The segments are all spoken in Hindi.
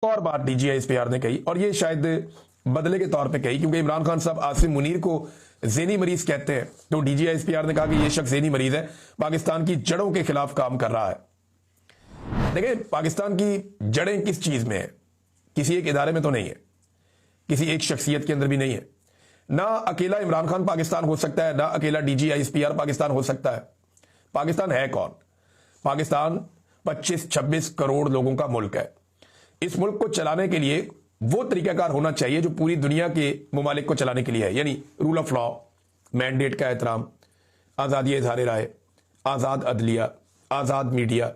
और बात DGISPR ने कही, और ये शायद बदले के तौर पे कही, क्योंकि इमरान खान साहब आसिम मुनीर को ज़ेनी मरीज कहते हैं, तो DGISPR ने कहा कि ये शख्स ज़ेनी मरीज है, पाकिस्तान की जड़ों के खिलाफ काम कर रहा है। देखिए, पाकिस्तान की जड़ें किस चीज में है? किसी एक इदारे में तो नहीं है, किसी एक शख्सियत के अंदर भी नहीं है। ना अकेला इमरान खान पाकिस्तान हो सकता है, ना अकेला DGISPR पाकिस्तान हो सकता है। पाकिस्तान है कौन? पाकिस्तान 25-26 करोड़ लोगों का मुल्क है। इस मुल्क को चलाने के लिए वो तरीकाकार होना चाहिए जो पूरी दुनिया के ममालिक को चलाने के लिए है, यानी रूल ऑफ लॉ, मैंडेट का एहतराम, आज़ादी इज़हार राय, आज़ाद अदलिया, आज़ाद मीडिया,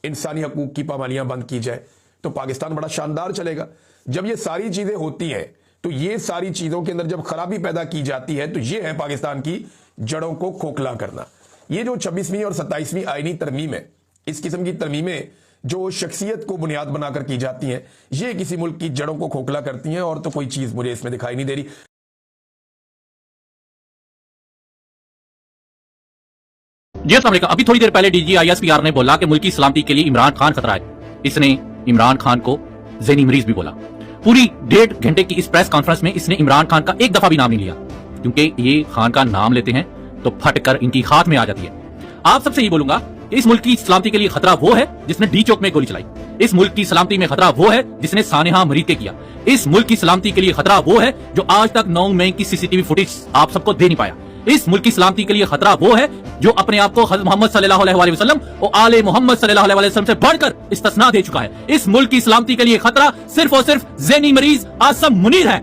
इंसानी हकूक की पाबंदियां बंद की जाए, तो पाकिस्तान बड़ा शानदार चलेगा। जब ये सारी चीजें होती हैं, तो ये सारी चीजों के अंदर जब खराबी पैदा की जाती है, तो ये है पाकिस्तान की जड़ों को खोखला करना। ये जो 26वीं और 27वीं आईनी तरमीम है, इस किस्म की तरमीमें जो शख्सियत को बुनियाद बनाकर की जाती हैं, ये किसी मुल्क की जड़ों को खोखला करती हैं, और तो कोई चीज मुझे इसमें दिखाई नहीं दे रही। जी अस्सलाम वालेकुम। अभी थोड़ी देर पहले DGISPR ने बोला कि मुल्क की सलामती के लिए इमरान खान खतरा है। इसने इमरान खान को ज़ेनी मरीज भी बोला। पूरी 1.5 घंटे की इस प्रेस कॉन्फ्रेंस में इसने इमरान खान का एक दफा भी नाम नहीं लिया, क्योंकि ये खान का नाम लेते हैं तो फट कर इनकी खात में आ जाती है। आप सबसे ये बोलूंगा, इस मुल्क की सलामती के लिए खतरा वो है जिसने डी चौक में गोली चलाई। इस मुल्क की सलामती में खतरा वो है जिसने सानेहा मरीद के किया। इस मुल्क की सलामती के लिए खतरा वो है जो आज तक 9 मई की CCTV फुटेज आप सबको दे नहीं पाया। इस मुल्क की सलामती के लिए खतरा वो है जो अपने आप को हज़रत मोहम्मद सल्लल्लाहु अलैहि वसल्लम और आले मोहम्मद सल्लल्लाहु अलैहि वसल्लम से बढ़कर इस्तिस्ना दे चुका है। इस मुल्क की सलामती के लिए खतरा सिर्फ और सिर्फ ज़ेनी मरीज आसिम मुनीर है।